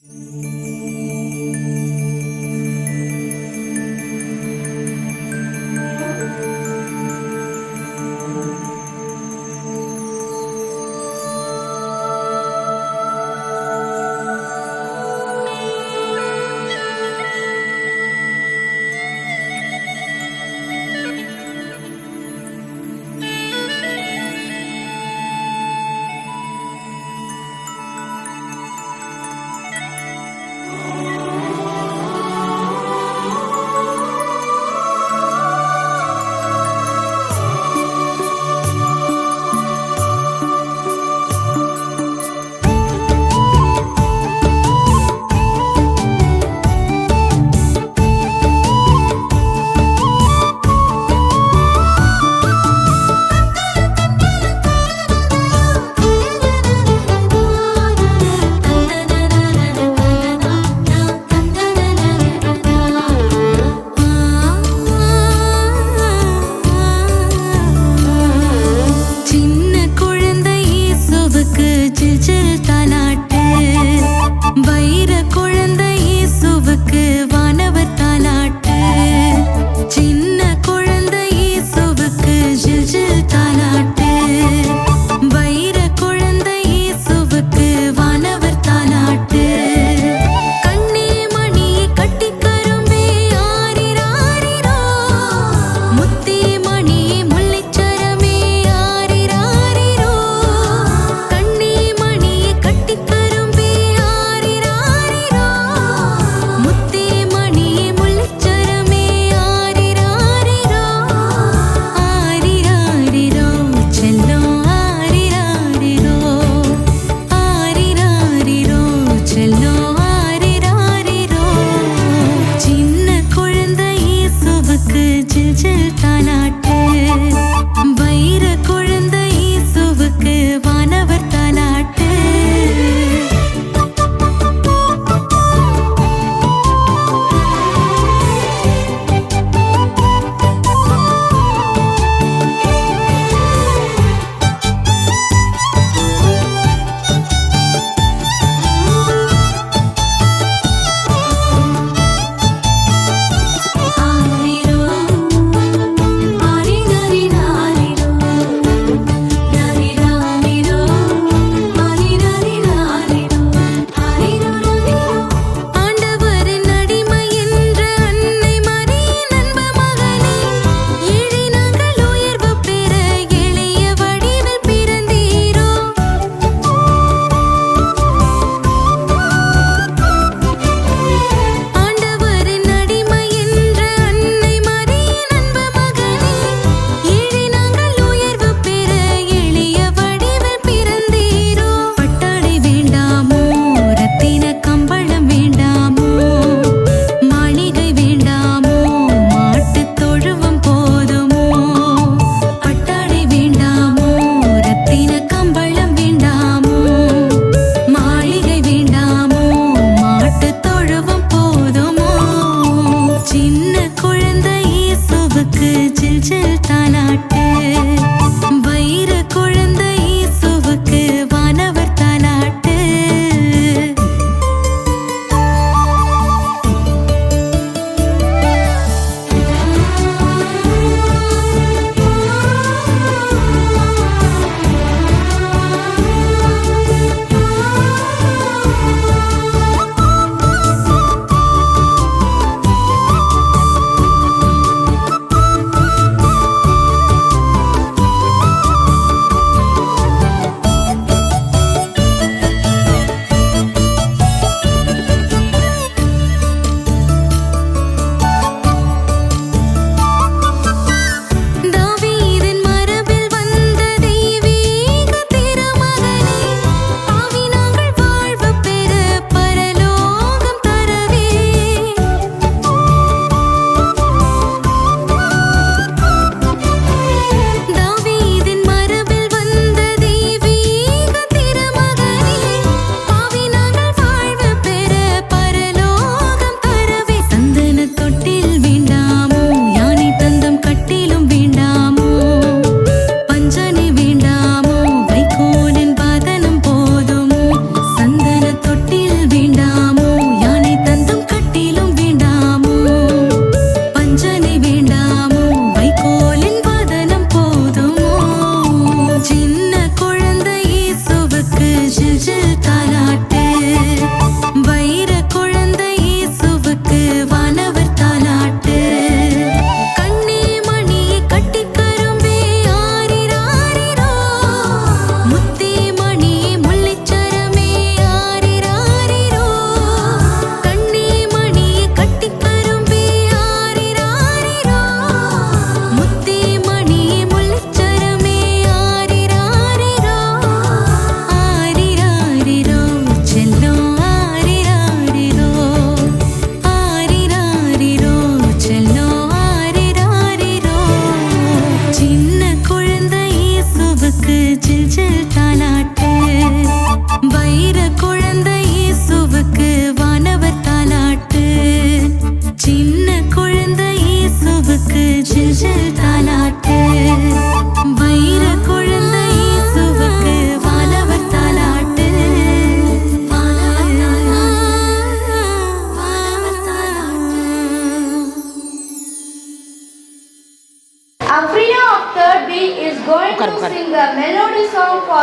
முத்தே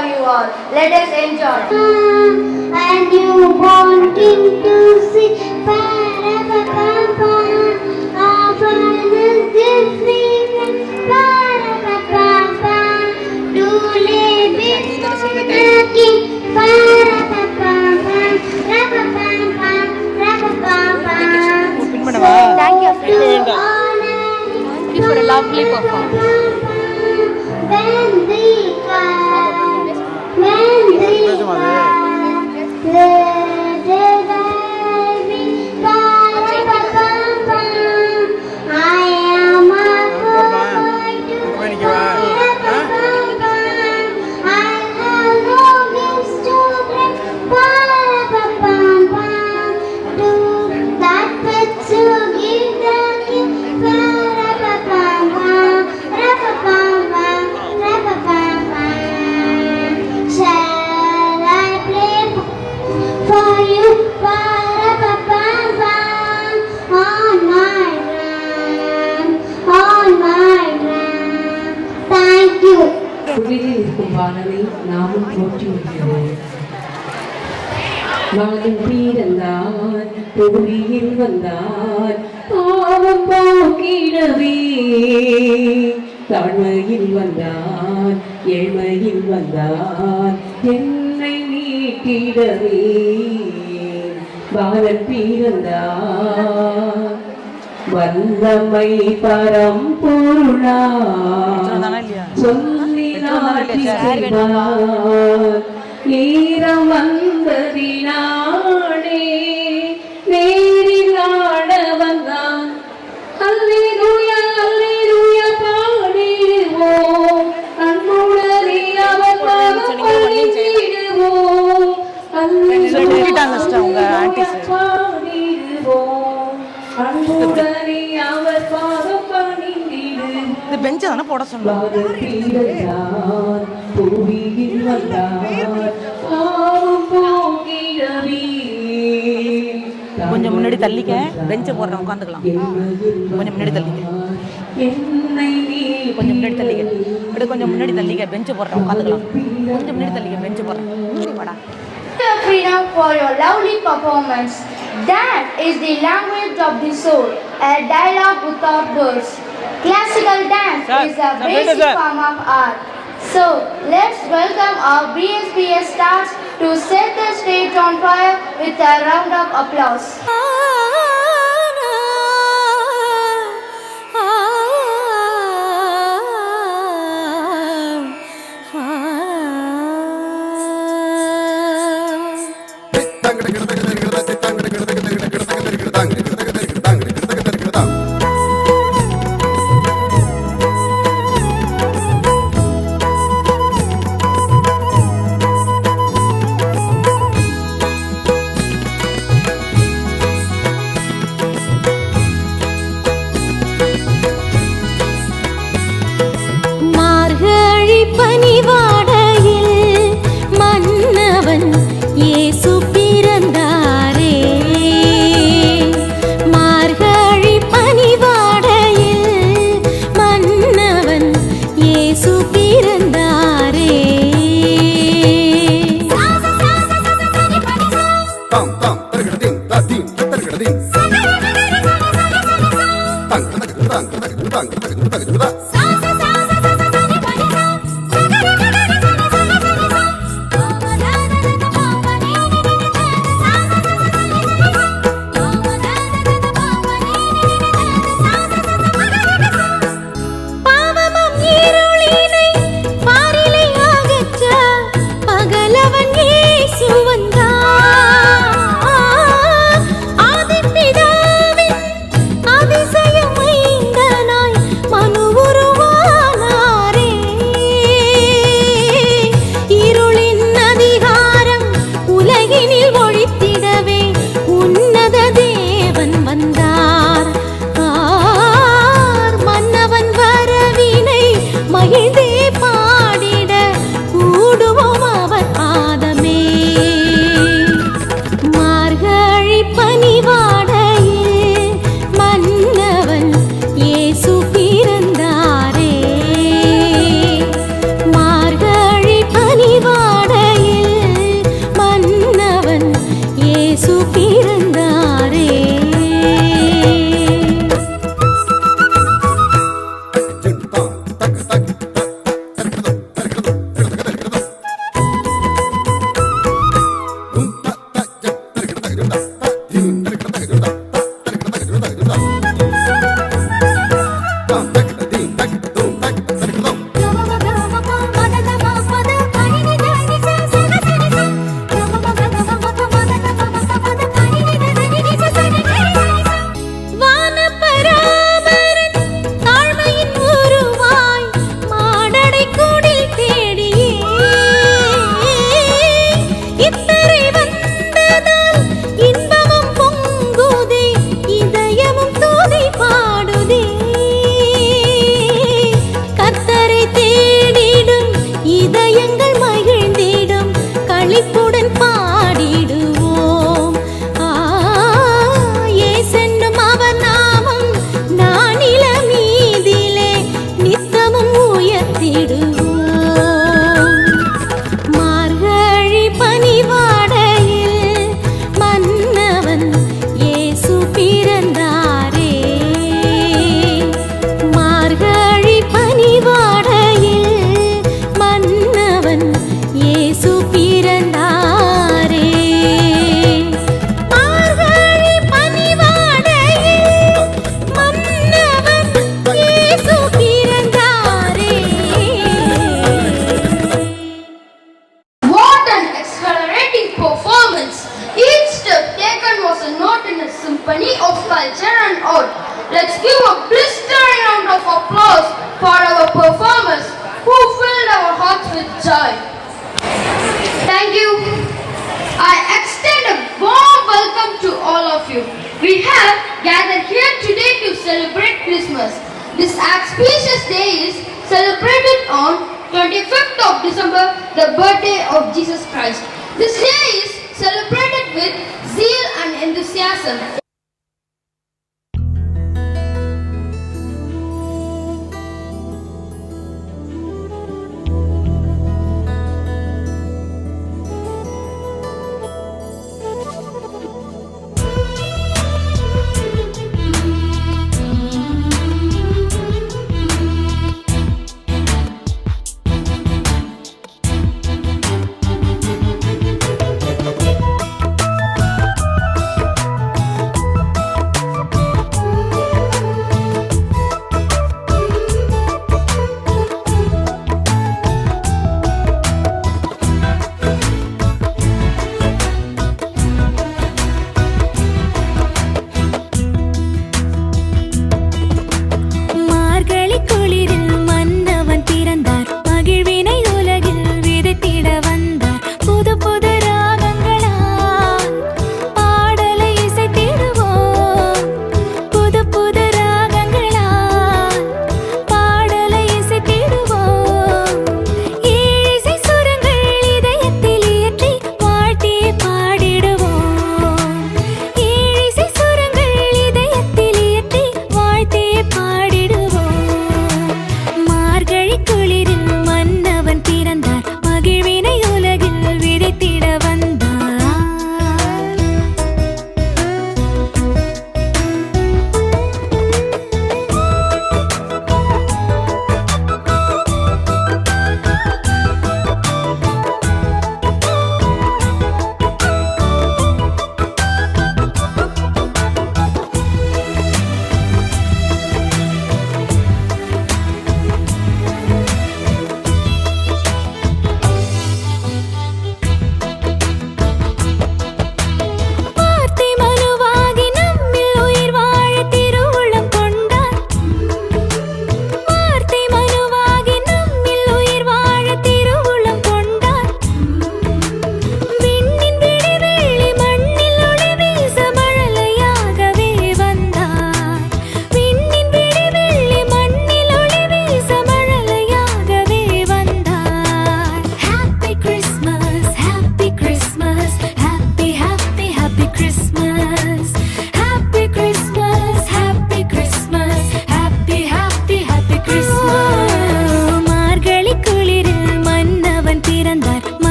for you all. Let us enjoy. And you wanting to see Parapapa, our brothers different. Parapapa, do live in the king. Parapapa, Rapapapa, Rapapapa. Thank you for a lovely performance. நாமும் போற்றி மகன் பீரந்தான் தொகுதியில் வந்தான் பாவம் போக்கிடவே தாழ்மையில் வந்தான் ஏழ்மையில் வந்தான் என்னை மீட்டிடவே பாலன் பீரந்தான் வல்லமை பரம்பொருளா நேரம் வந்ததினாடே நேரில் ஆட வந்தான் அல்லேலூயா அல்லேலூயா பாடிடுவோம் அன்புடனே அவர் பாதம் பணிந்திடுவோம் அல்லேலூயா பாடிடுவோம் அன்புடனே அவர் பாதம் பணிந்திடுவோம். இந்த பெஞ்சை தானே போட சொன்னாங்க. கொஞ்சம் முன்னாடி தள்ளிக்க, பெஞ்சை போடுறேன் உட்காந்துக்கலாம். கொஞ்சம் முன்னாடி தள்ளிக்க, கொஞ்சம் முன்னாடி தள்ளிக்க, அப்படி கொஞ்சம் முன்னாடி தள்ளிக்க, பெஞ்சை போடுறேன் உட்காந்துக்கலாம். கொஞ்சம் முன்னாடி தள்ளிக்க, பெஞ்சை போடுறேன். வாடா. Freedom for your lovely performance. Dance is the language of the soul, a dialogue without words. Classical dance is a basic form of art. So, let's welcome our BSBS stars to set the stage on fire with a round of applause. பிறந்தாரே மார்கழி பனிவாடையில் மன்னவன் இயேசு பிறந்தாரே. What an exhilarating performance! Each step taken was a note in a symphony of culture and art. Let's give a blistering round of applause for our performers who filled our hearts with joy. Thank you. I extend a warm welcome to all of you. We have gathered here today to celebrate Christmas. This auspicious day is celebrated on 25th of December, the birthday of Jesus Christ. This day is celebrated with zeal and enthusiasm.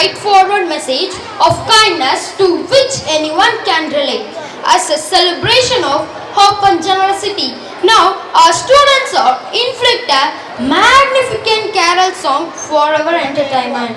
straightforward message of kindness to which anyone can relate. As a celebration of hope and generosity, now our students are inflict a magnificent carol song for our entertainment.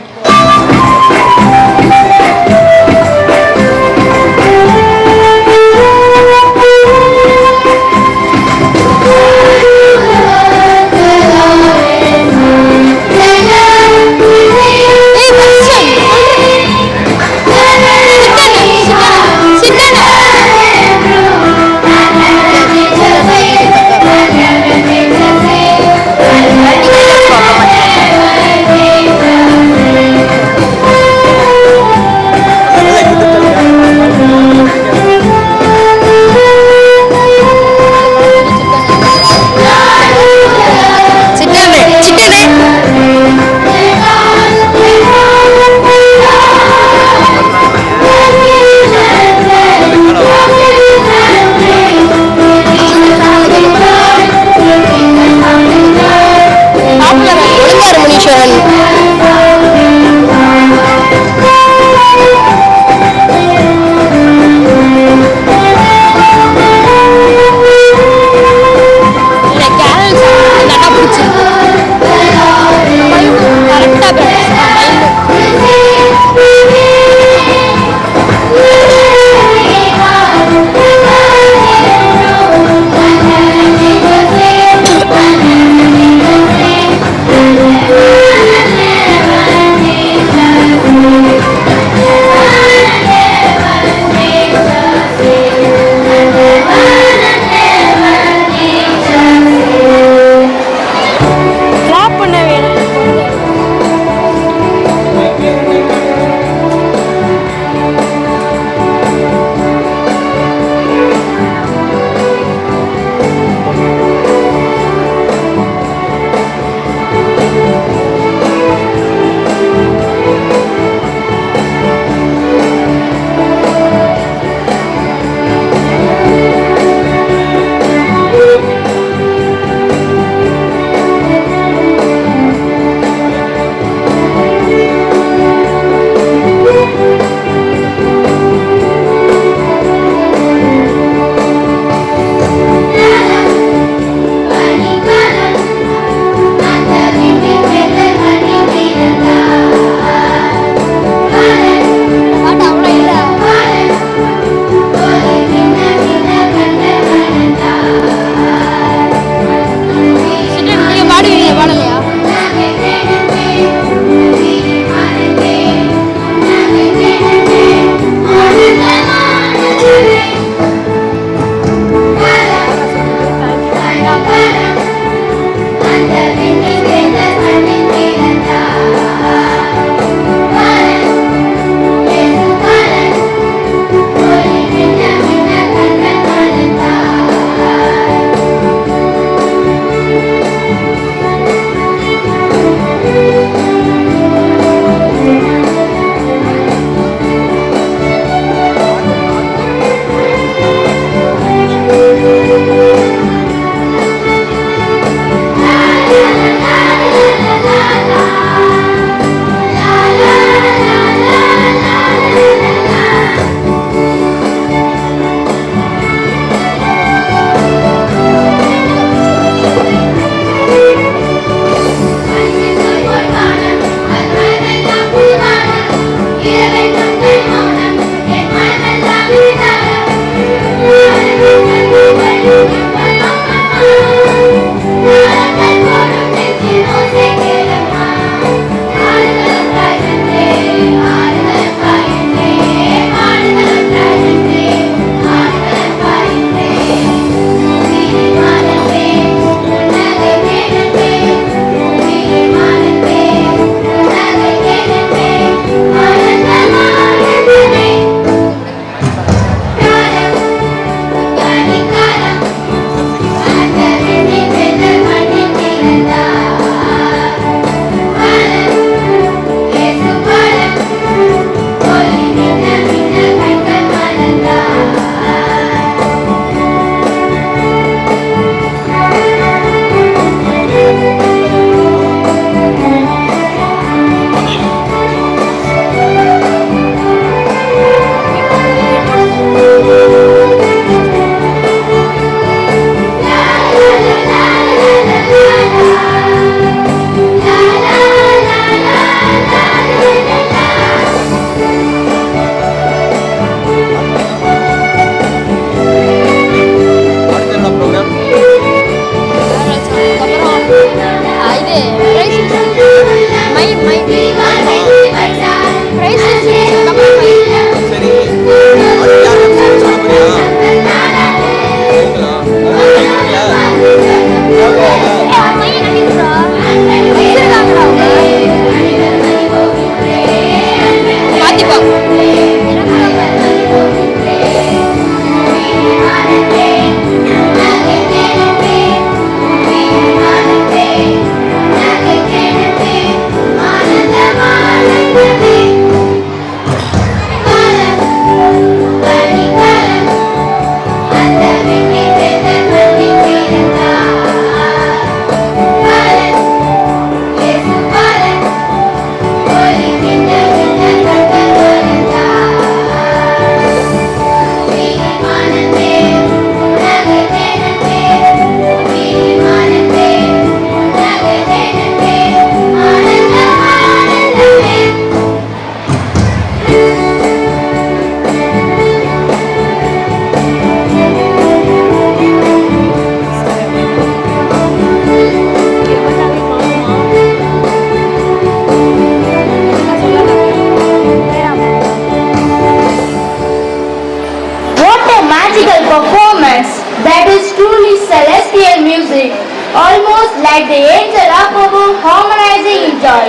almost like the angel up above harmonizing in joy.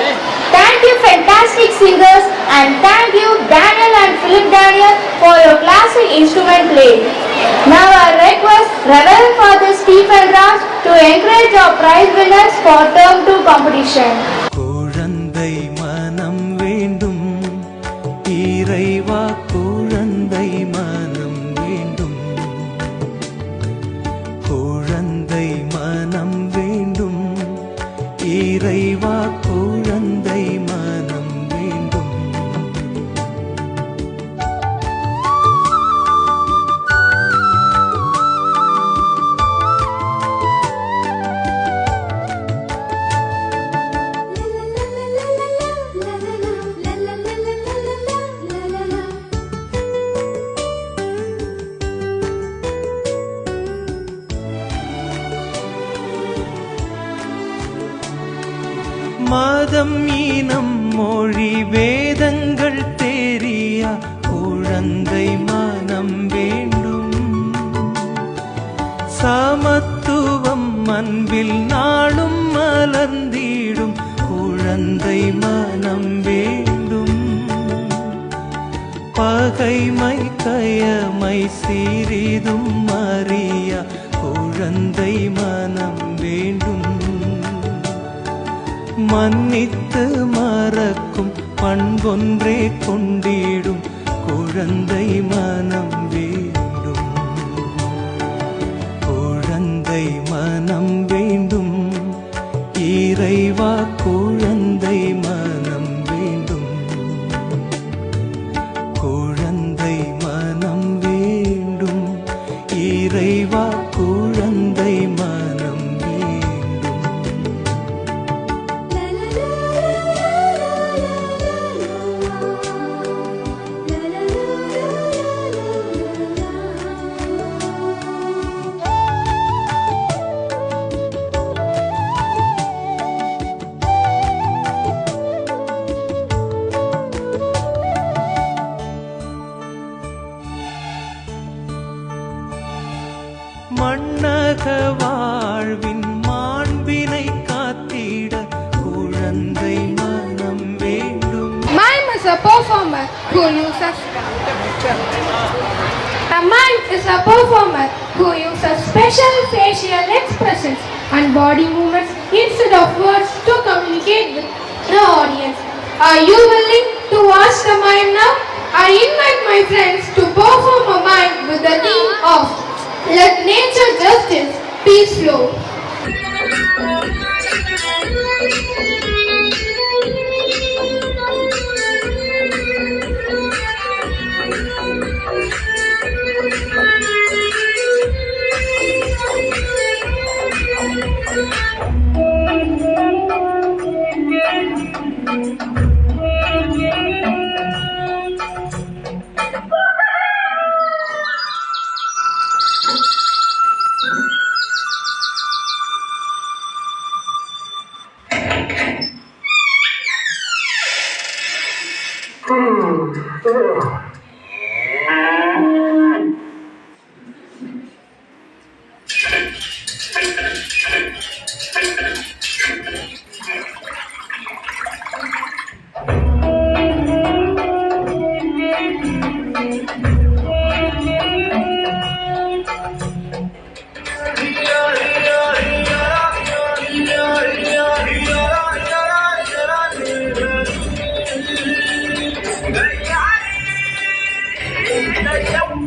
Thank you, fantastic singers, and thank you, Daniel and Philip Daniel, for your classic instrument playing. Now I request Reverend Father Stephen Raj to encourage our prize winners for Term 2 competition. குழந்தை மனம் வேண்டும் இறைவா, குழந்தை மனம் வேண்டும், குழந்தை மனம் வேண்டும் இறைவா, குழந்தை மனம் வேண்டும். மதம் இனம் மொழி வேதங்கள் தெரியா, குழந்தை மனம் வேண்டும், சமத்துவம் அன்பில் நாளும் மலர்ந்திடும், குழந்தை மனம் வேண்டும், பகைமை கயமை சிறிதும் அறியா, குழந்தை மனம் வேண்டும், மன்னித்து மறக்கும் பண்பொன்றே கொண்டிடும், குழந்தை மனம் வேண்டும், குழந்தை மனம் வேண்டும் இறைவா, குழந்தை மனம் வேண்டும், குழந்தை மனம் வேண்டும் இறைவா, குழந்தை மனம் வேண்டும். மண்ணக வாழ்வின் மாண்பினை காத்திட, குழந்தை மனம் வேண்டும். Mime is a performer who uses special facial expressions and body movements instead of words to communicate with the audience. Are you willing to watch the mime now? I invite my friends to perform a mime with the theme of Let Nature Justice Peace Flow. Yeah.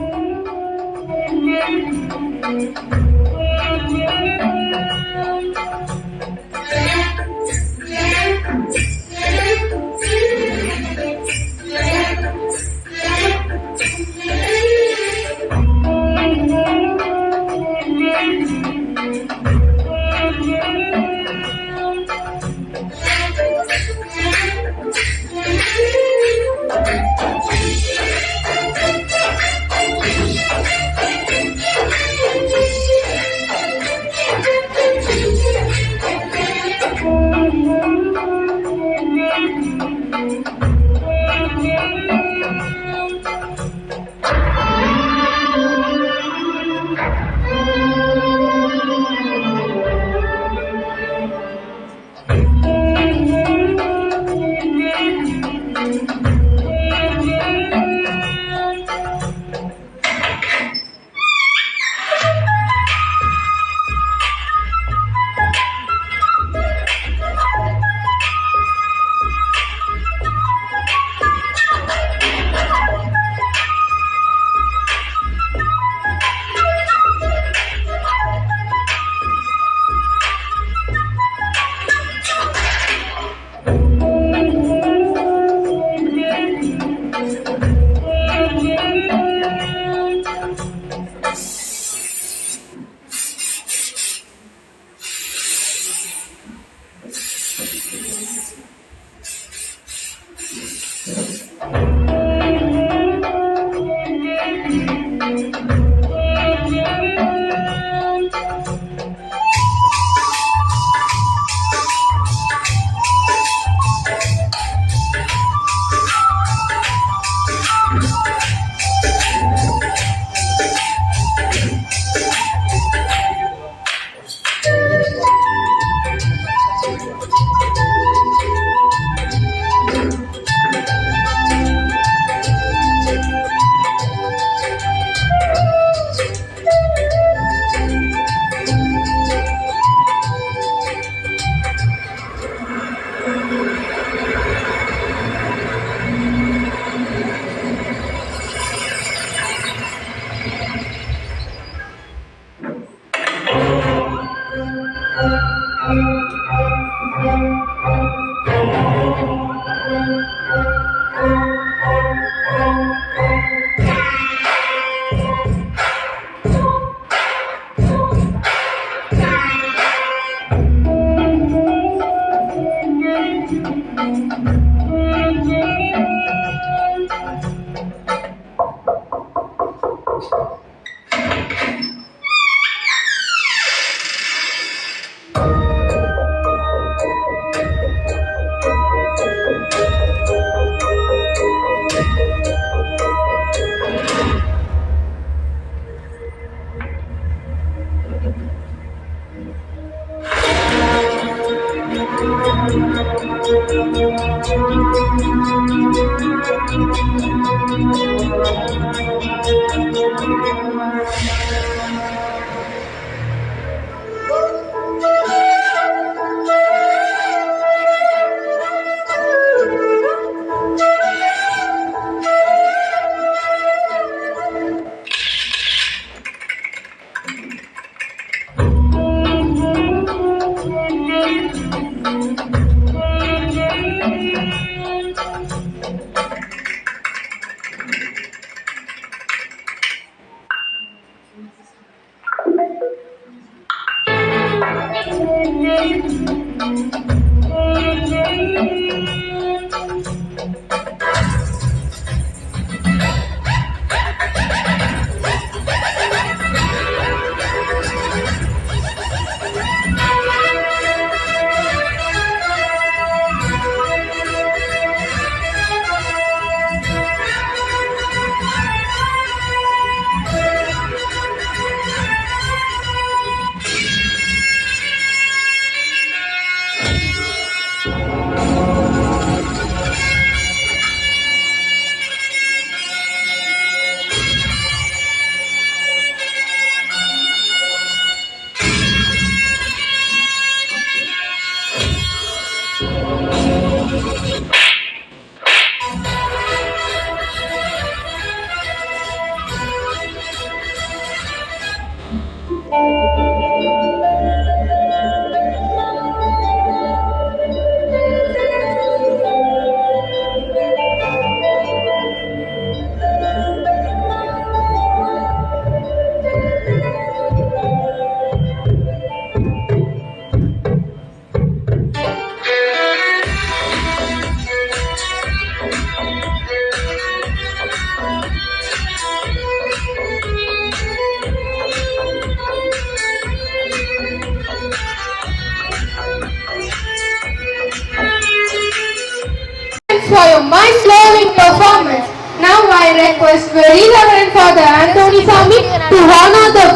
For your mind-blowing performance. Now I request Very Reverend Father Anthony Sami to honor the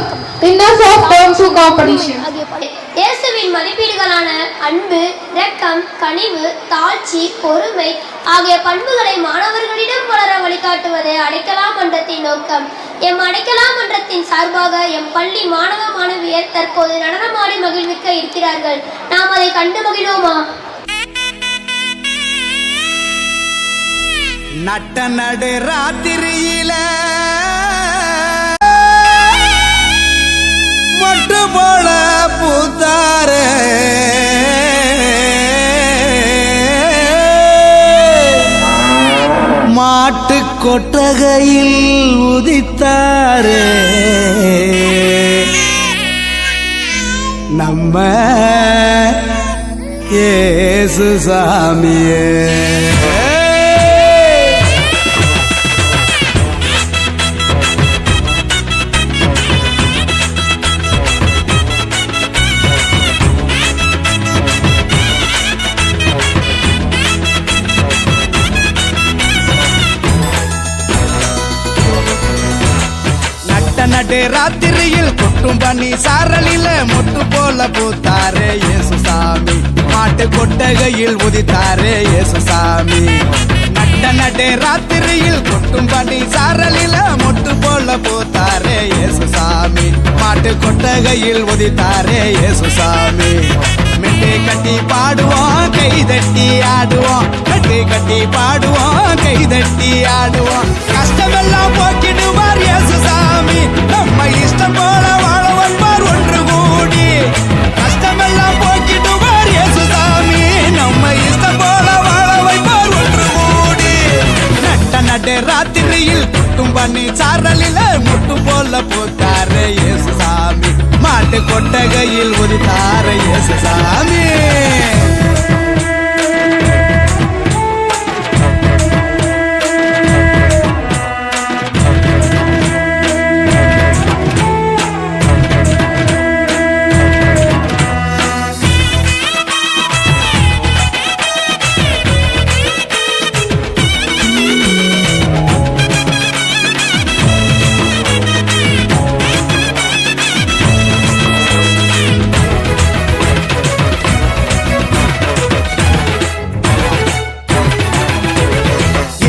winners of Donshu competition. இயேசுவின் மதிப்பீடுகளான அன்பு, இரக்கம், கனிவு, தாழ்ச்சி, பொறுமை ஆகிய பண்புகளை மாணவர்களிடம் வளர வழிகாட்டுவதே அடைக்கலம் மன்றத்தின் நோக்கம். எம் அடைக்கலம் மன்றத்தின் சார்பாக எம் பள்ளி மாணவ மாணவியர் தற்போது நடனமாடி மகிழ்விக்க இருக்கிறார்கள். நாம் அதை கண்டு மகிழ்வோமா? நட்ட நடு ராத்திரியில மொட்டு போல பூத்தாரே மாட்டு கொட்டகையில் உதித்தாரே நம்ம இயேசு சாமியே. நடு ராத்திரியில் கொட்டும் பனி சாரலில மொட்டு போல பூத்தாரே இயேசு சாமி மாட்டு கொட்டகையில் உதித்தாரே இயேசு சாமி நட்ட நடு ராத்திரியில் கொட்டும் பனி சாரலில மொட்டு போல பூத்தாரே இயேசு சாமி மாட்டு கொட்டகையில் உதித்தாரே இயேசு சாமி மெட்டை கட்டி பாடுவோம் கை தட்டி ஆடுவோம் கட்டி கட்டி பாடுவோம் கை தட்டி ஆடுவோம் கஷ்டமெல்லாம் போக்கிடுவார் இயேசு சாமி நம்ம இஷ்டம் போல வாழ வந்தார் ஒன்று கூடி கஷ்டமெல்லாம் போக்கிடுவார் இயேசு சாமி நம்ம இஷ்டம் போல வாழ வைப்பார் ஒன்று கூடி நட்ட நடு ராத்திரியில் கொட்டும் பண்ணி சாரலில முட்டு போல போத்தாரு இயேசு சாமி மாட்டு கொட்டகையில் உதித்தாரு இயேசு சாமி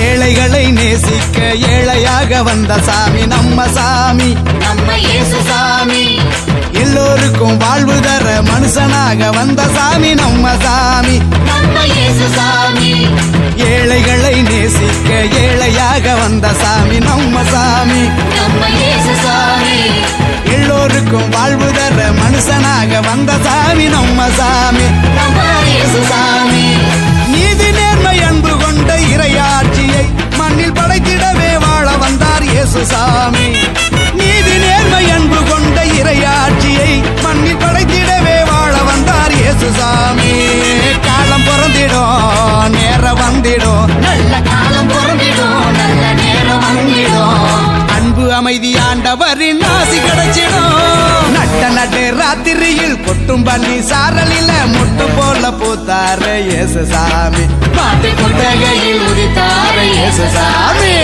ஏழைகளை நேசிக்க ஏழையாக வந்த சாமி நம்ம சாமி நம்ம இயேசு சாமி எல்லோருக்கும் வாழ்வு தர மனுஷனாக வந்த சாமி நம்ம சாமி நம்ம இயேசு சாமி ஏழைகளை நேசிக்க ஏழையாக வந்த சாமி நம்ம சாமி நம்ம இயேசு சாமி எல்லோருக்கும் வாழ்வு தர மனுஷனாக வந்த சாமி நம்ம சாமி நம்ம இயேசு சாமி நீதி நேர்மை அன்பு கொண்ட இறையாட்சியை மண்ணில் படைத்திடவே வாழ வந்தார் இயேசு சாமி நீதி நேர்மை அன்பு கொண்ட இறையாட்சியை மண்ணில் படைத்திடவே வாழ வந்தார் இயேசு சாமி காலம் பிறந்திடும் நேரம் வந்திடும் நல்ல காலம் பொருந்திடும் நல்ல நேரம் வந்திடும் அன்பு அமைதி ஆண்டவரின் ஆசி கிடைச்சிடும் நட்ட நட்டு ராத்திரியில் கொட்டும் பண்ணி சாரலில முட்டு போல பூத்தாரு இயேசு சாமி மாட்டு கொட்டகையில் உதித்தாரு இயேசு சாமி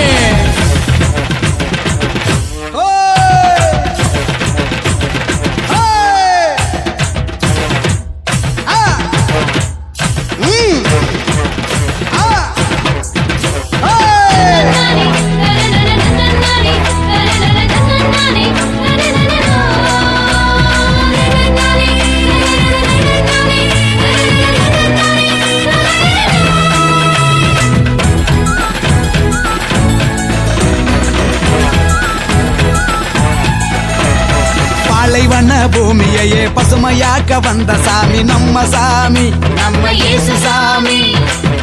பாலைவன பூமியையே பசுமையாக்க வந்த சாமி நம்ம சாமி நம்ம இயேசு சாமி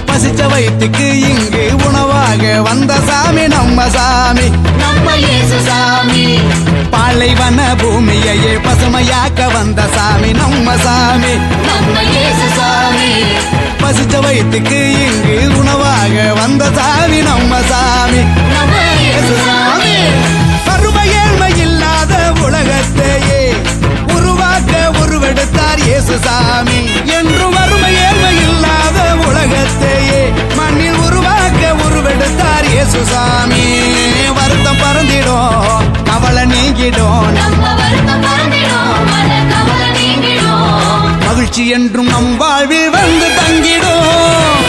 பசிச்ச வயிற்றுக்கு இங்கு உணவாக வந்த சாமி நம்ம சாமி நம்ம இயேசு சாமி பாலைவன பூமியையே பசுமையாக்க வந்த சாமி நம்ம சாமி நம்ம இயேசு சாமி பசிச்ச வயிற்றுக்கு இங்கு உணவாக வந்த சாமி நம்ம சாமி நம்ம இயேசு சாமி வறுமை ஏழ்மை இல்லாத உலகத்தையே உருவாக்க உருவெடுத்தார் இயேசு சாமி என்றும் வறுமை ஏழ்மை இல்லாத உலகத்தையே மண்ணில் உருவாக்க உருவெடுத்தார் இயேசு சாமி வருத்தம் பறந்திடும் கவலை நீங்கிடும் நம்ம வருத்தம் பறந்திடும் மன கவலை நீங்கிடும் மகிழ்ச்சி என்றும் நம் வாழ்வில் வந்து தங்கிடும்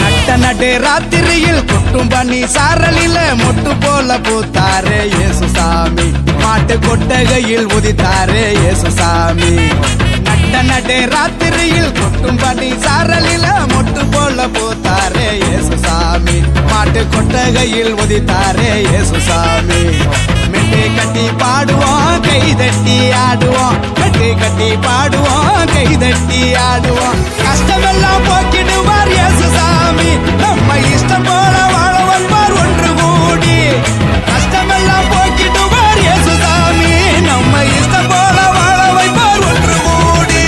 நட்ட நடு ராத்திரியில் கொட்டும் பண்ணி சாரலில மொட்டு போல பூத்தாரே இயேசு சாமி மாட்டு கொட்டகையில் உதித்தாரே இயேசு சாமி நட்ட நடு ராத்திரியில் கொட்டும் பண்ணி சாரலில மொட்டு போல பூத்தாரே இயேசு சாமி மாட்டு கொட்டகையில் உதித்தாரே இயேசு சாமி மெட்டை கட்டி பாடுவோம் கை தட்டி ஆடுவோம் மெட்டை கட்டி பாடுவோம் கை தட்டி ஆடுவோம் கஷ்டமெல்லாம் போக்கிடுவார் இயேசு சாமி நம்ம இஷ்டம் போல வாழ வந்தார் ஒன்று கூடி கஷ்டமெல்லாம் போக்கிடுவார் இயேசு சாமி நம்ம இஷ்டம் போல வாழ வைப்பார் ஒன்று கூடி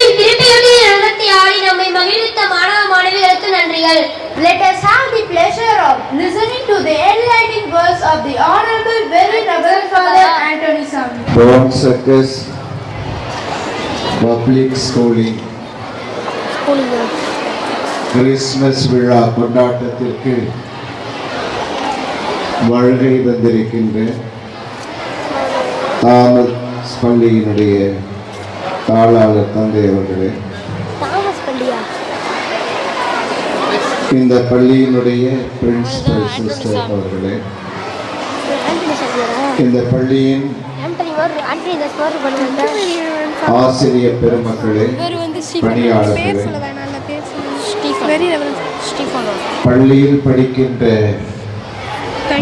திருப்பியுமே நடத்தி ஆடி நம்மை மகிழ்வித்த மாணவ மாணவிகளுக்கு நன்றிகள். Let us have the pleasure of listening to the enlightening words of the Honorable Very Reverend Father Anthony Sami. Brown Circus Public Schooling Christmas விழா கொண்டாட்டத்திற்கு வருகை வந்திருக்கின்ற தாமஸ் பள்ளியினுடைய தாளாளர் தந்தை அவர்களே, இந்த பள்ளியினுடைய பிரின்சிபல் சிஸ்டர் அவர்களே, இந்த பள்ளியின் ஆசிரியர் பெருமக்களே, பணியாளர்களே, பள்ளியில் படிக்கின்ற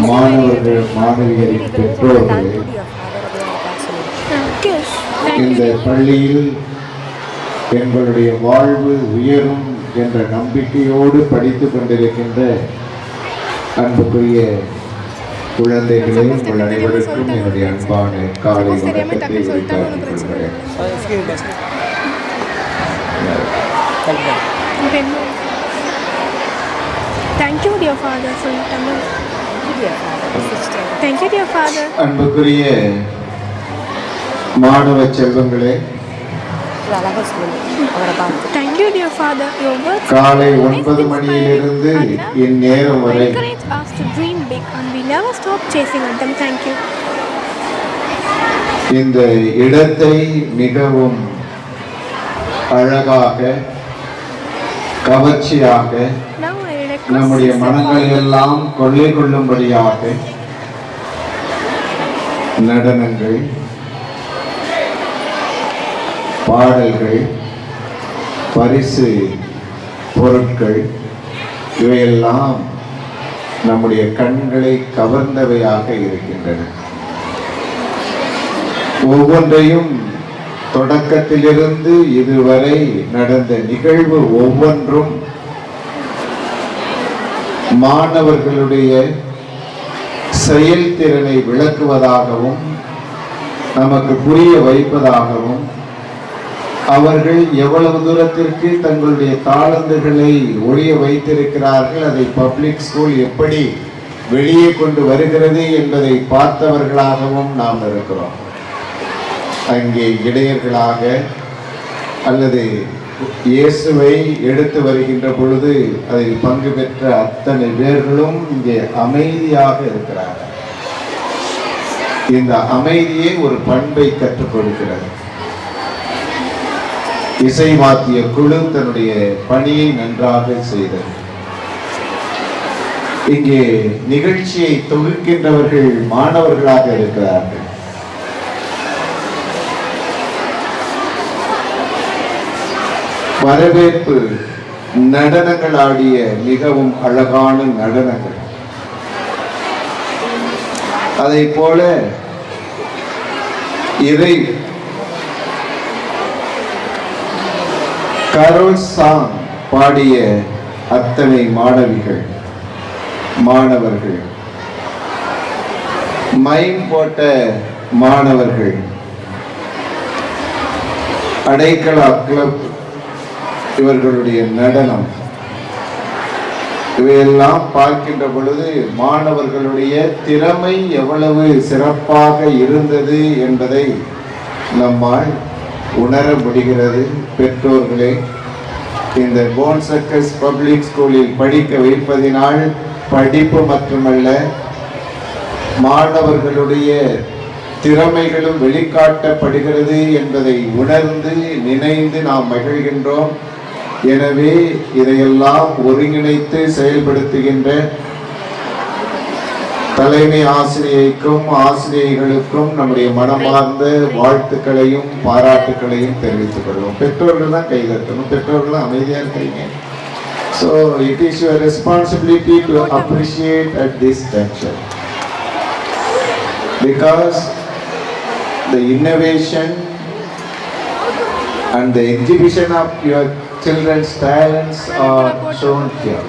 மாணவர்கள் மாணவியரின் பெற்றோர்களே, இந்த பள்ளியில் எங்களுடைய வாழ்வு உயரும் என்ற நம்பிக்கையோடு படித்துக் கொண்டிருக்கின்ற அன்புக்குரிய குழந்தைகளே, உங்கள் அனைவருக்கும் என்னுடைய அன்பான காலை வணக்கத்தை உரித்தாக்கிக் கொள்கிறேன். Thank you, dear Father, for your Tamil. Thank you, dear Father. அன்புக்குரிய மாணவ செல்வங்களே, Thank you, dear Father. Your words காலை 9 மணியிலிருந்து இந்நேரம் வரை encourage us to dream big and we never stop chasing at them. Thank you. இந்த இடத்தை மிகவும் அழகாக கவர்ச்சியாக Now I request நம்முடைய மனங்களை எல்லாம் கொள்ளை கொள்ளும்படியாக நடனங்கள், பாடல்கள், பரிசு பொருட்கள் இவையெல்லாம் நம்முடைய கண்களை கவர்ந்தவையாக இருக்கின்றன. ஒவ்வொன்றையும் தொடக்கத்திலிருந்து இதுவரை நடந்த நிகழ்வு ஒவ்வொன்றும் மாணவர்களுடைய செயல்திறனை விளக்குவதாகவும் நமக்கு புரிய வைப்பதாகவும் அவர்கள் எவ்வளவு தூரத்திற்கு தங்களுடைய தாளந்துகளை ஒழிய வைத்திருக்கிறார்கள், அதை பப்ளிக் ஸ்கூல் எப்படி வெளியே கொண்டு வருகிறது என்பதை பார்த்தவர்களாகவும் நாம் இருக்கிறோம். அங்கே இடையர்களாக அல்லது இயேசுவை எடுத்து வருகின்ற பொழுது அதில் பங்கு பெற்ற அத்தனை பேர்களும் இங்கே அமைதியாக இருக்கிறார்கள். இந்த அமைதியே ஒரு பண்பை கற்றுக் கொடுக்கிறது. இசை வாத்திய குழு தன்னுடைய பணியை நன்றாக செய்தது. இங்கே நிகழ்ச்சியை தொகுக்கின்றவர்கள் மாணவர்களாக இருக்கிறார்கள். வரவேற்பு நடனங்கள் ஆடிய மிகவும் அழகான நடனங்கள். அதை போல இறை கரோல் சாங் பாடிய அத்தனை மாணவிகள் மாணவர்கள், மைம் போட்ட மாணவர்கள், அடைக்கலா கிளப் இவர்களுடைய நடனம் இவையெல்லாம் பார்க்கின்ற பொழுது மாணவர்களுடைய திறமை எவ்வளவு சிறப்பாக இருந்தது என்பதை நம்மால் உணர முடிகிறது. பெற்றோர்களே, இந்த போன் சர்க்கஸ் பப்ளிக் ஸ்கூலில் படிக்க வைப்பதினால் படிப்பு மட்டுமல்ல, மாணவர்களுடைய திறமைகளும் வெளிக்காட்டப்படுகிறது என்பதை உணர்ந்து நினைந்து நாம் மகிழ்கின்றோம். எனவே இதையெல்லாம் ஒருங்கிணைத்து செயல்படுத்துகின்ற தலைமை ஆசிரியைக்கும் ஆசிரியர்களுக்கும் நம்முடைய மனமார்ந்த வாழ்த்துக்களையும் பாராட்டுக்களையும் தெரிவித்துக் கொள்வோம். பெற்றோர்கள் தான் கைதட்டணும், பெற்றோர்கள் தான் அமைதியாக இருக்கிறீங்க. So it is your responsibility to appreciate at this juncture, because the innovation and the exhibition of your children's talents are shown here.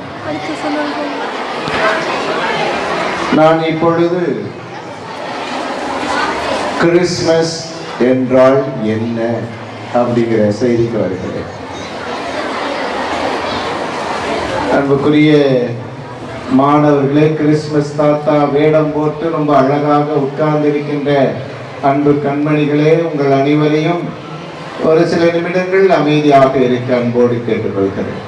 நான் இப்பொழுது கிறிஸ்மஸ் என்றால் என்ன அப்படிங்கிற செய்திக்கு வருகிறேன். அன்புக்குரிய மாணவர்களே, கிறிஸ்மஸ் தாத்தா வேடம் போட்டு ரொம்ப அழகாக உட்கார்ந்திருக்கின்ற அன்பு கண்மணிகளே, உங்கள் அனைவரையும் ஒரு சில நிமிடங்கள் அமைதியாக இருக்க அன்போடு கேட்டுக்கொள்கிறேன்.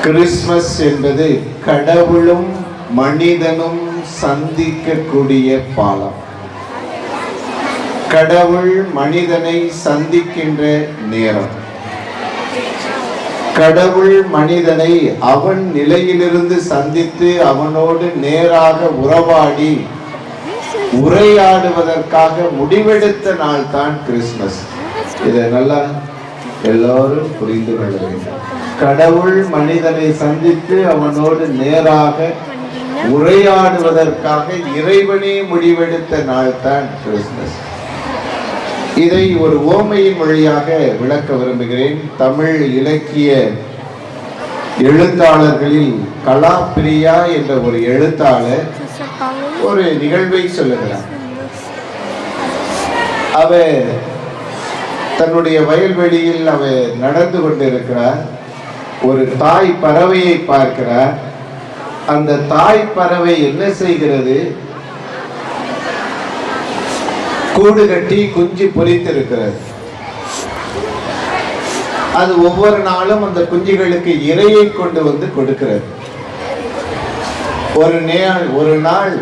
கிறிஸ்மஸ் என்பது கடவுளும் மனிதனும் சந்திக்கக்கூடிய பாலம். கடவுள் மனிதனை சந்திக்கின்ற நேரம். கடவுள் மனிதனை அவன் நிலையிலிருந்து சந்தித்து அவனோடு நேராக உறவாடி உரையாடுவதற்காக முடிவெடுத்த நாள் தான் கிறிஸ்மஸ். இதை நல்லா எல்லாரும் புரிந்து கொள்ள வேண்டும். கடவுள் மனிதனை சந்தித்து அவனோடு நேராக உரையாடுவதற்காக இறைவனே முடிவெடுத்த நாள் தான் கிறிஸ்மஸ். இதை ஒரு ஓமையின் வழியாக விளக்க விரும்புகிறேன். தமிழ் இலக்கிய எழுத்தாளர்களில் கலாப்பிரியா என்ற ஒரு எழுத்தாளர் ஒரு நிகழ்வை சொல்லுகிறார். அவர் தன்னுடைய வயல்வெளியில் அவர் நடந்து கொண்டிருக்கிறார். ஒரு தாய் பறவையை பார்க்கிறார். அந்த தாய் பறவை என்ன செய்கிறது? கூடு கட்டி குஞ்சு பொரித்திருக்கிறது. அது ஒவ்வொரு நாளும் அந்த குஞ்சுகளுக்கு இரையை கொண்டு வந்து கொடுக்கிறது. ஒரு நாள்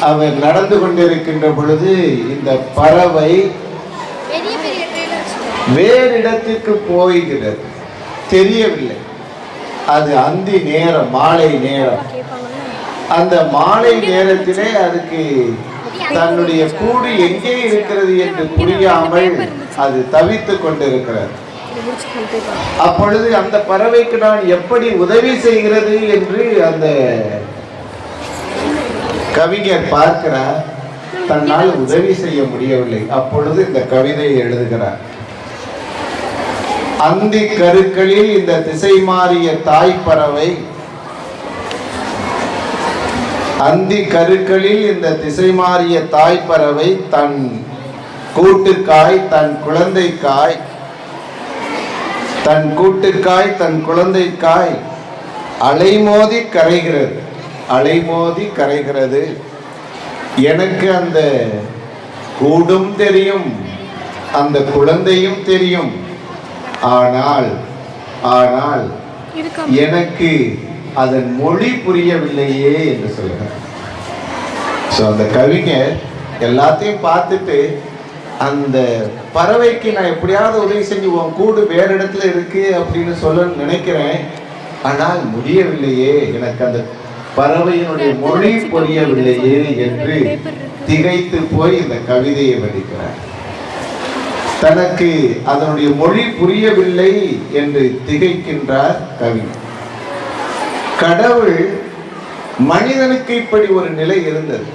அவர் நடந்து கொண்டிருக்கின்ற பொழுது இந்த பறவை வேறு இடத்திற்கு போகிறது. தெரியவில்லை. அது அந்தி நேரம், மாலை நேரம். அந்த மாலை நேரத்திலே அதுக்கு தன்னுடைய கூடு எங்கே இருக்கிறது என்று புரியாமல் அது தவித்துக் கொண்டிருக்கிறது. அப்பொழுது அந்த பறவைக்கு நான் எப்படி உதவி செய்கிறது என்று அந்த கவிஞர் பார்க்கிறார். தன்னால் உதவி செய்ய முடியவில்லை. அப்பொழுது இந்த கவிதையை எழுதுகிறார். அந்தி கருக்களில் இந்த திசை மாறிய தாய் பறவை, அந்தி கருக்களில் இந்த திசை மாறிய தாய் பறவை தன் கூட்டுக்காய் தன் குழந்தைக்காய் தன் கூட்டுக்காய் தன் குழந்தைக்காய் அலைமோதி கரைகிறது. அலைமோதி கரைகிறது. எனக்கு அந்த கூடும் தெரியும், அந்த குழந்தையும் தெரியும். ஆனால் எனக்கு அதன் மொழி புரியவில்லையே என்று சொல்கிறார். அந்த கவிஞர் எல்லாத்தையும் பார்த்துட்டு அந்த பறவைக்கு நான் எப்படியாவது உதவி செஞ்சு உன் கூடு வேற இடத்துல இருக்கு அப்படின்னு சொல்ல நினைக்கிறேன். ஆனால் முடியவில்லையே, எனக்கு அந்த பறவையினுடைய மொழி புரியவில்லையே என்று திகைத்து போய் இந்த கவிதையை வடிக்கிறார். தனக்கு அதனுடைய மொழி புரியவில்லை என்று திகைக்கின்றார் கவி. கடவுள் மனிதனுக்கு இப்படி ஒரு நிலை இருந்தது.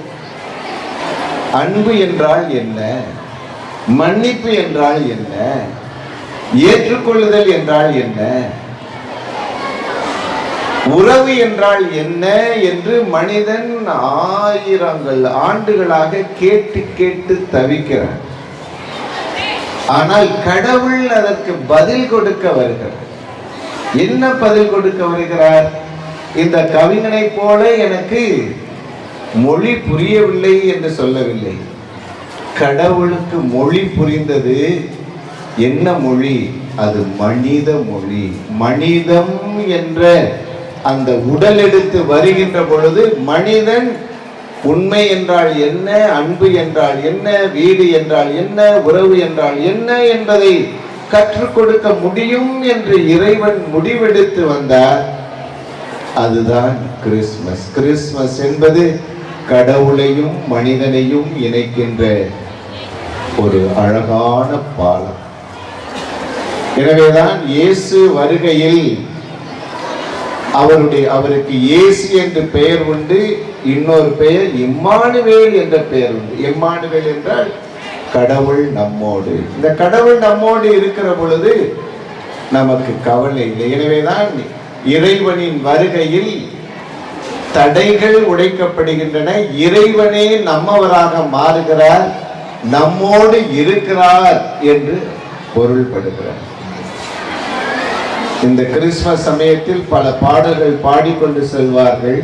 அன்பு என்றால் என்ன, மன்னிப்பு என்றால் என்ன, ஏற்றுக்கொள்ளுதல் என்றால் என்ன, உறவு என்றால் என்ன என்று மனிதன் ஆயிரங்கள் ஆண்டுகளாக கேட்டு கேட்டு தவிக்கிறார். ஆனால் கடவுள் அதற்கு பதில் கொடுக்க வருகிறார். என்ன பதில் கொடுக்க வருகிறார்? இந்த கவிஞனை போல எனக்கு மொழி புரியவில்லை என்று சொல்லவில்லை. கடவுளுக்கு மொழி புரிந்தது. என்ன மொழி? அது மனித மொழி. மனிதம் என்ற அந்த உடல் எடுத்து வருகின்ற பொழுது மனிதன் உண்மை என்றால் என்ன, அன்பு என்றால் என்ன, வீடு என்றால் என்ன, உறவு என்றால் என்ன என்பதை கற்றுக் கொடுக்க முடியும் என்று இறைவன் முடிவெடுத்து வந்தார். அதுதான் கிறிஸ்மஸ். கிறிஸ்மஸ் என்பது கடவுளையும் மனிதனையும் இணைக்கின்ற ஒரு அழகான பாலம். எனவேதான் இயேசு வருகையில் அவருக்கு இயேசு என்று பெயர் உண்டு. இன்னொரு பெயர் இம்மானுவேல் என்ற பெயர் உண்டு. இம்மானுவேல் என்றால் கடவுள் நம்மோடு. இந்த கடவுள் நம்மோடு இருக்கிற பொழுது நமக்கு கவலை இல்லை. எனவேதான் இறைவனின் வருகையில் தடைகள் உடைக்கப்படுகின்றன. இறைவனே நம்மவராக மாறுகிறார், நம்மோடு இருக்கிறார் என்று பொருள்படுகிறார். இந்த கிறிஸ்துமஸ் சமயத்தில் பல பாடல்கள் பாடிக்கொண்டு செல்வார்கள்.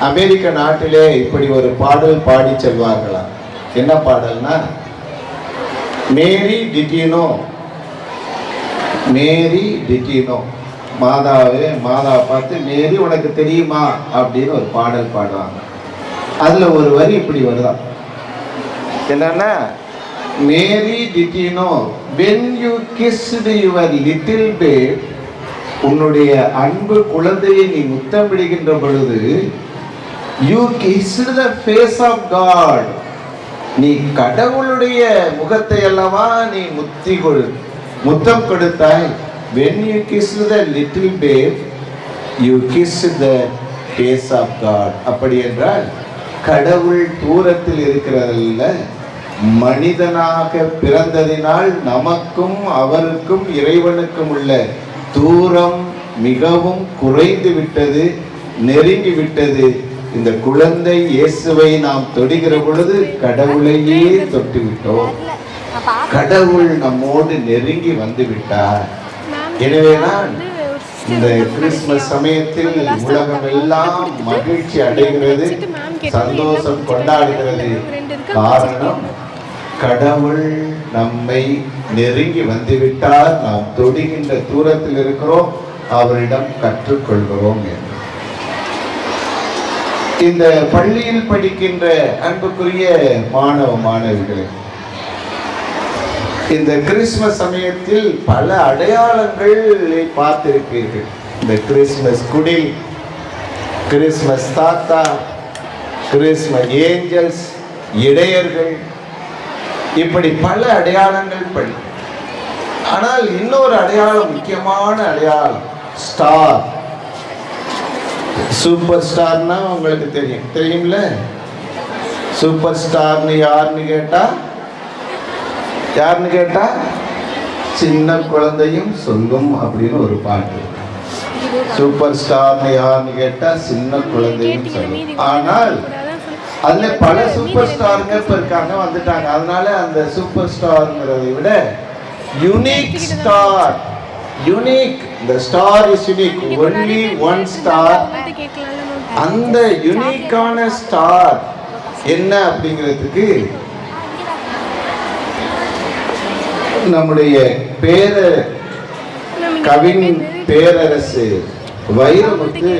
அமெரிக்க நாட்டிலே இப்படி ஒரு பாடல் பாடி செல்வார்களாம். என்ன பாடல்னா, Mary did you know, Mary did you know, மாதாவை பார்த்து மேரி உனக்கு தெரியுமா அப்படின்னு ஒரு பாடல் பாடுவாங்க. அதுல ஒரு வரி இப்படி வருதான், என்னன்னா, மேரி did you know when you kissed your little babe, உன்னுடைய அன்பு குழந்தையை நீ முத்தமிடுகின்ற பொழுது, you kissed the face of God, நீ கடவுளுடைய முகத்தை அல்லவா நீ முத்தம் கொடுத்தாய். when you kissed the little babe, you kissed the face of God. அப்படி என்றால் கடவுள் தூரத்தில் இருக்கிறதல்ல, மனிதனாக பிறந்ததினால் நமக்கும் அவருக்கும் இறைவனுக்கும் உள்ள தூரம் மிகவும் குறைந்து விட்டது, நெருங்கி விட்டது. இந்த குழந்தை இயேசுவை நாம் தொடுகிற பொழுது கடவுளையே தொட்டு விட்டோம், கடவுள் நம்மோடு நெருங்கி வந்து விட்டார். எனவேதான் இந்த கிறிஸ்துமஸ் சமயத்தில் உலகம் எல்லாம் மகிழ்ச்சி அடைகிறது, சந்தோஷம் கொண்டாடுகிறது. காரணம், கடவுள் நம்மை நெருங்கி வந்துவிட்டார், நாம் தொடுகின்ற தூரத்தில் இருக்கிறோம், அவரிடம் கற்றுக்கொள்கிறோம் என்று. இந்த பள்ளியில் படிக்கின்ற அன்புக்குரிய மாணவ மாணவிகளே, இந்த கிறிஸ்துமஸ் சமயத்தில் பல அடையாளங்களை பார்த்திருப்பீர்கள். இந்த கிறிஸ்துமஸ் குடில், கிறிஸ்துமஸ் தாத்தா, கிறிஸ்துமஸ் ஏஞ்சல்ஸ், இடையர்கள், இப்படி பல அடையாளங்கள் படி. ஆனால் இன்னொரு அடையாளம், முக்கியமான அடையாளம், ஸ்டார். சூப்பர் ஸ்டார்னா உங்களுக்கு தெரியும்ல. சூப்பர் ஸ்டார்னு யாருன்னு கேட்டா சின்ன குழந்தையும் சொல்லும் அப்படின்னு ஒரு பாட்டு. சூப்பர் ஸ்டார்னு யாருன்னு கேட்டா சின்ன குழந்தையும் சொல்லும். ஆனால் அதுல பல சூப்பர் ஸ்டாருங்க இப்ப இருக்காங்க, வந்துட்டாங்க. அதனால அந்த சூப்பர் ஸ்டார்ங்கிறதை விட unique star, unique, the star is unique, only one star. அந்த யூனிக்கான ஸ்டார் என்ன அப்படிங்கிறதுக்கு நம்முடைய கவின் பேரரசு வைரமுத்து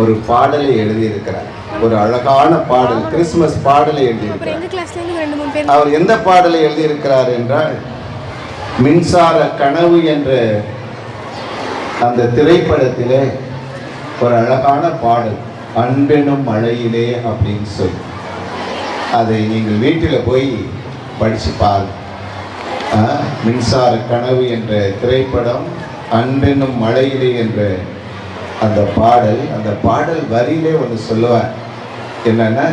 ஒரு பாடலை எழுதியிருக்கிறார். ஒரு அழகான பாடல், கிறிஸ்துமஸ் பாடலை எழுதியிருக்கிறார். அவர் எந்த பாடலை எழுதியிருக்கிறார் என்றால், மின்சார கனவு என்ற அந்த திரைப்படத்திலே ஒரு அழகான பாடல், அன்பெனும் மழையிலே அப்படின்னு சொல்லி. அதை நீங்கள் வீட்டில் போய் படிச்சு பாருங்க. மின்சார கனவு என்ற திரைப்படம், அன்பெனும் மழையிலே என்ற அந்த பாடல் வரியிலே ஒன்று சொல்லுவார். என்னன்னா,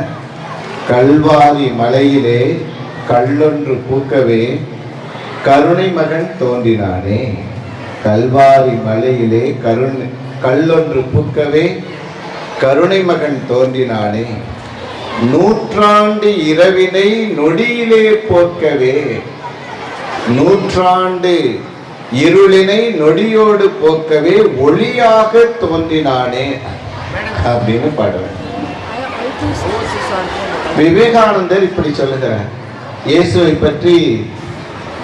கல்வாரி மலையிலே கல்லொன்று பூக்கவே கருணை மகன் தோன்றினானே. கல்வாரி மலையிலே கல்லொன்று பூக்கவே கருணை மகன் தோன்றினானே. நூற்றாண்டு இரவினை நொடியிலே போக்கவே, நூற்றாண்டு இருளினை நொடியோடு போக்கவே ஒளியாக தோன்றினானே அப்படின்னு பாடுவேன். விவேகானந்தர் இப்படி சொல்லுகிறார். இயேசுவை பற்றி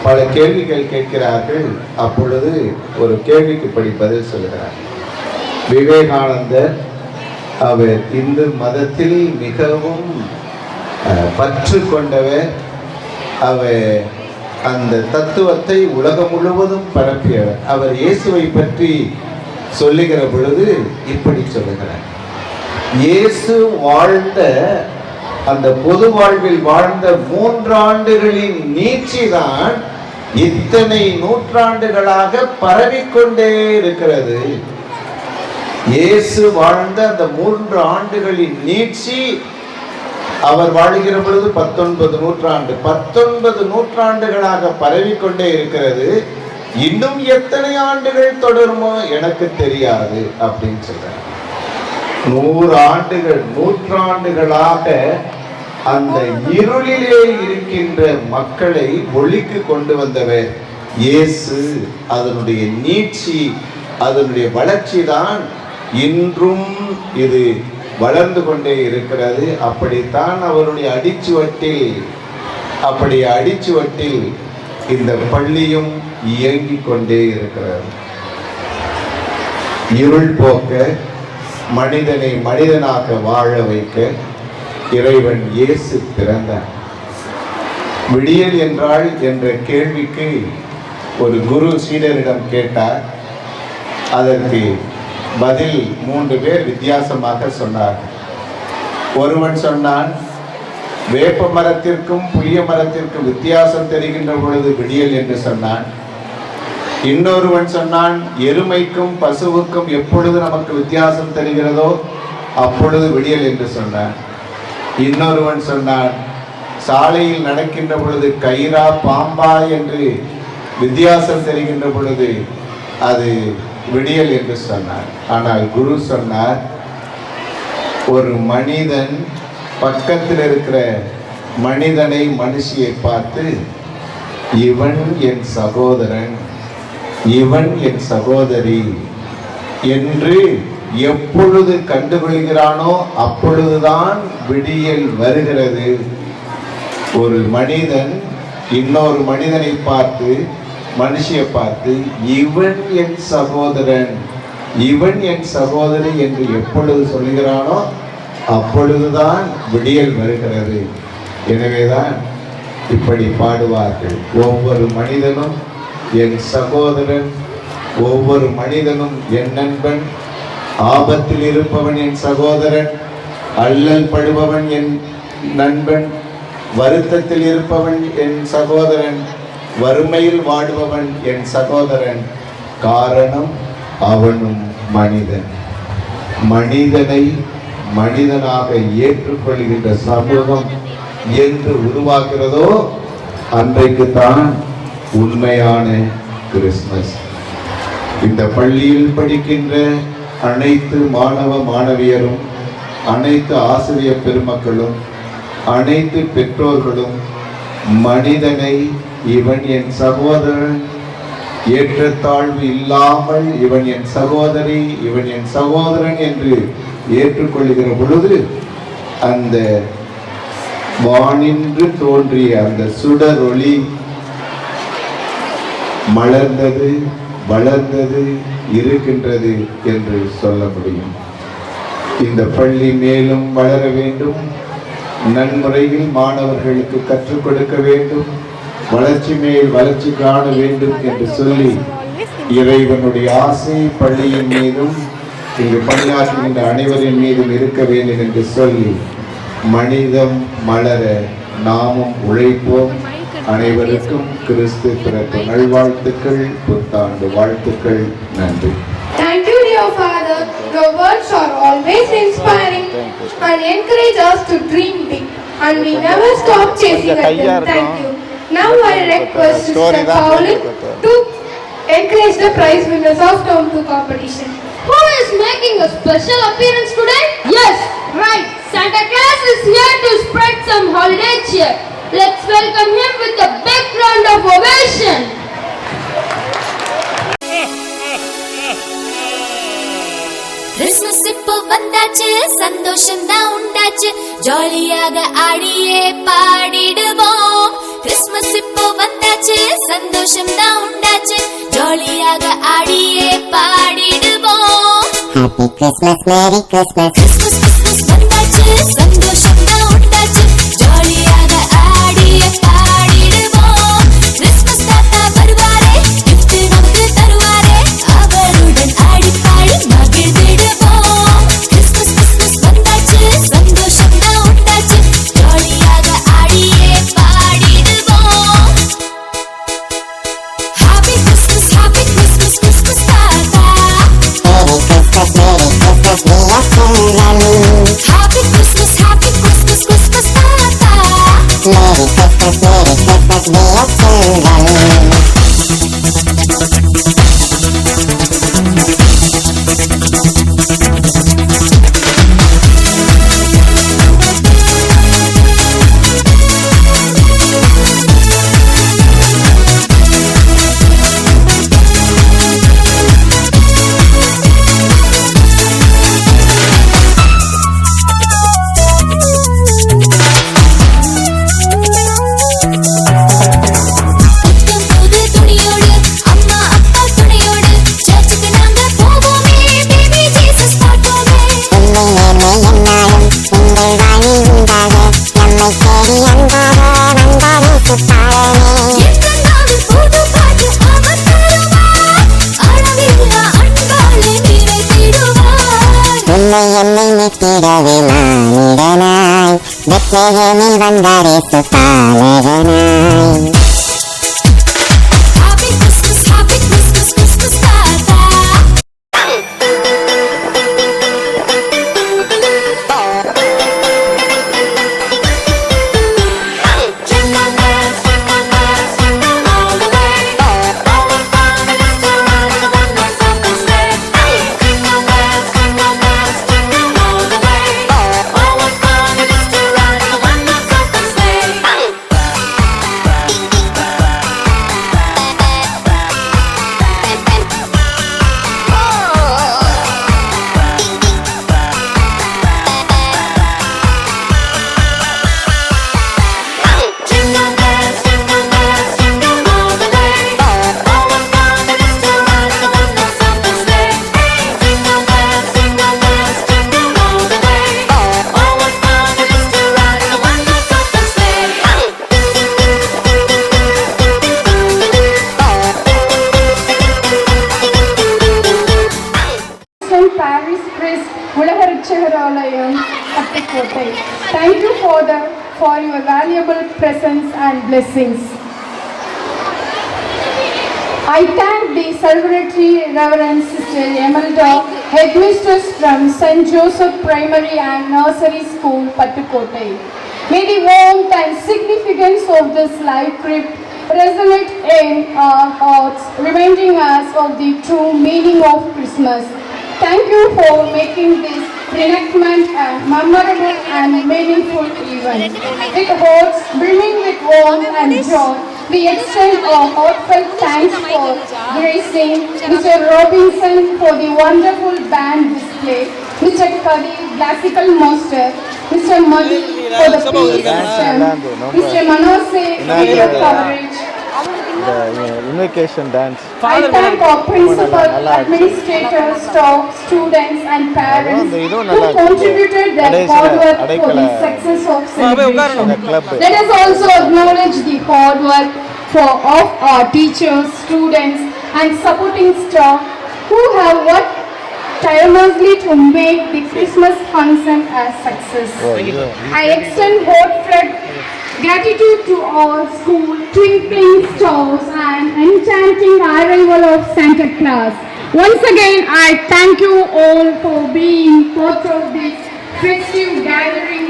பல கேள்விகள் கேட்கிறார்கள். அப்பொழுது ஒரு கேள்விக்கு இப்படி பதில் சொல்லுகிறார். விவேகானந்தர் அவர் இந்து மதத்தில் மிகவும் பற்று கொண்டவர். அவர் அந்த தத்துவத்தை உலகம் முழுவதும் பரப்பியவர். அவர் இயேசுவை பற்றி சொல்லுகிற பொழுது இப்படி சொல்லுகிறார். இயேசு வாழ்ந்த அந்த பொது வாழ்வில் வாழ்ந்த 3 ஆண்டுகளின் நீட்சி தான் இத்தனை நூற்றாண்டுகளாக பரவிக்கொண்டே இருக்கிறது. இயேசு வாழ்ந்த அந்த 3 ஆண்டுகளின் நீட்சி, அவர் வாழுகிற பொழுது 19 நூற்றாண்டு, 19 நூற்றாண்டுகளாக பரவிக்கொண்டே இருக்கிறது. இன்னும் எத்தனை ஆண்டுகள் தொடருமோ எனக்கு தெரியாது அப்படின்னு சொல்றார். 100 ஆண்டுகள், நூற்றாண்டுகளாக அந்த இருளிலே இருக்கின்ற மக்களை ஒளிக்கு கொண்டு வந்தவர் இயேசு. அதனுடைய நீட்சி, அதனுடைய வளர்ச்சி தான் இன்றும் இது வளர்ந்து கொண்டே இருக்கிறது. அப்படித்தான் அவருடைய அடிச்சுவட்டில் இந்த பள்ளியும் இயங்கிக் கொண்டே இருக்கிறது. இருள் போக்க, மனிதனை மனிதனாக வாழ வைக்க இறைவன் இயேசு பிறந்தார். விடியல் என்றால் என்ற கேள்விக்கு ஒரு குரு சீடரிடம் கேட்டார். அதற்கு பதில் 3 பேர் வித்தியாசமாக சொன்னார். ஒருவன் சொன்னான், வேப்ப மரத்திற்கும் புளிய மரத்திற்கும் வித்தியாசம் தெரிகின்ற பொழுது விடியல் என்று சொன்னான். இன்னொருவன் சொன்னான், எருமைக்கும் பசுவுக்கும் எப்பொழுது நமக்கு வித்தியாசம் தெரிகிறதோ அப்பொழுது விடியல் என்று சொன்னான். இன்னொருவன் சொன்னான், சாலையில் நடக்கின்ற பொழுது கயிறா பாம்பா என்று வித்தியாசம் தெரிகின்ற பொழுது அது விடியல் என்று சொன்னார். ஆனால் குரு சொன்னார், ஒரு மனிதன் பக்கத்தில் இருக்கிற மனிதனை மனுஷியை பார்த்து, இவன் என் சகோதரன், இவன் என் சகோதரி என்று எப்பொழுது கண்டுகொள்கிறானோ அப்பொழுதுதான் விடியல் வருகிறது. ஒரு மனிதன் இன்னொரு மனிதனை பார்த்து, மனுஷியை பார்த்து, இவன் என் சகோதரன், இவன் என் சகோதரி என்று எப்பொழுது சொல்கிறானோ அப்பொழுதுதான் விடியல் வருகிறது. எனவேதான் இப்படி பாடுவார்கள், ஒவ்வொரு மனிதனும் என் சகோதரன், ஒவ்வொரு மனிதனும் என் நண்பன், ஆபத்தில் இருப்பவன் என் சகோதரன், அல்லல் படுபவன் என் நண்பன், வருத்தத்தில் இருப்பவன் என் சகோதரன், வறுமையில் வாடுபவன் என் சகோதரன். காரணம், அவனும் மனிதன். மனிதனை மனிதனாக ஏற்றுக்கொள்கின்ற சமூகம் என்று உருவாகிறதோ அன்றைக்கு தான் உண்மையான கிறிஸ்துமஸ். இந்த பள்ளியில் படிக்கின்ற அனைத்து மாணவ மாணவியரும், அனைத்து ஆசிரியர் பெருமக்களும், அனைத்து பெற்றோர்களும் மனிதனை இவன் என் சகோதரன், ஏற்றத்தாழ்வு இல்லாமல் இவன் என் சகோதரி, இவன் என் சகோதரன் என்று ஏற்றுக்கொள்கிற பொழுது அந்த வானின்று தோன்றிய அந்த சுடரொளி மலர்ந்தது, வளர்ந்தது, இருக்கின்றது என்று சொல்ல முடியும். இந்த பள்ளி மேலும் வளர வேண்டும், நன்முறையில் மாணவர்களுக்கு கற்றுக் கொடுக்க வேண்டும், வளர்ச்சி மேல் வளர்ச்சி காண வேண்டும் என்று சொல்லி இறைவனுடைய ஆசை பள்ளியின் மீதும் இங்கு பணியாற்றுகின்ற அனைவரின் மீதும் இருக்க வேண்டும் என்று சொல்லி மனிதம் மலர நாமும் உழைப்போம். அனைவருக்கும் கிறிஸ்து பிறப்பு நல்வாழ்த்துக்கள், புத்தாண்டு வாழ்த்துக்கள். நன்றி. Thank you, dear Father. Your words are always inspiring and encourage us to dream big, and we never stop chasing at them. Thank you. Now I request Sister Pauline to encourage the prize winners of Term 2 competition. Who is making a special appearance today? Yes, right. Santa Claus is here to spread some holiday cheer. Let's welcome him with a big round of ovation. Christmas இப்போ வந்தாச்சு, சந்தோஷம் தான் உண்டாச்சு, ஜாலியாக ஆடியே பாடிடுவோம். Christmas இப்போ வந்தாச்சு, சந்தோஷம் தான் உண்டாச்சு, ஜாலியாக ஆடியே பாடிடுவோம். Happy Christmas, Merry Christmas. Christmas Christmas வந்தாச்சு, சந்தோஷம் தான் உண்டாச்சு, ஜாலியாக ஆடியே பாடிடுவோம். கிறிஸ்மஸ் தாத்தா வருவாரே, gift நமக்கு தருவாரே, அவருடன் ஆடி பாடி மகிழ்ந்திடுவோம். கிறிஸ்மஸ் கிறிஸ்மஸ் வந்தாச்சு, சந்தோஷம் தான் உண்டாச்சு, ஜாலியாக ஆடியே பாடிடுவோம். Happy Christmas, Christmas தாத்தா. Merry Christmas, Merry Christmas, we are singing. Happy Christmas, பெத்லஹேமில் வந்தார் இயேசு பாலகனாய். Happy Christmas, Christmas தாத்தா. Jingle bells, jingle all the way. All the fun is to ride the one-horse open sleigh. Jingle bells, jingle all the way. All the fun is to ride the one-horse open sleigh. Jingle bells, jingle all the way. All the fun is to ride the one-horse open sleigh. Jingle bells, jingle all the way. All the fun is to ride the one-horse open sleigh. Paris Christ உலக ரட்சகர் ஆலயம் Pattukkottai. Thank you for your valuable presence and blessings. I thank the celebratory Reverend Sister Emelda, headmistress from St. Joseph Primary and Nursery School, Pattukotai. May the warmth and significance of this life trip resonate in our hearts, reminding us of the true meaning of Christmas. Thank you for making this reenactment a memorable and meaningful event. With hearts brimming with warmth and joy, we extend our heartfelt thanks for gracing Mr. Robinson for the wonderful band display, Mr. Kadi, classical master, Mr. Mali for the PE system, Mr. Manose, video coverage. Invocation dance. I thank our principal, administrators, staff, students and parents who contributed their hard work for the success of celebration. Let us also acknowledge the hard work of our teachers, students and supporting staff who have worked tirelessly to make the Christmas function a success. I extend heartfelt gratitude to our school, twinkling stars and enchanting arrival of Santa Claus. Once again, I thank you all for being part of this festive gathering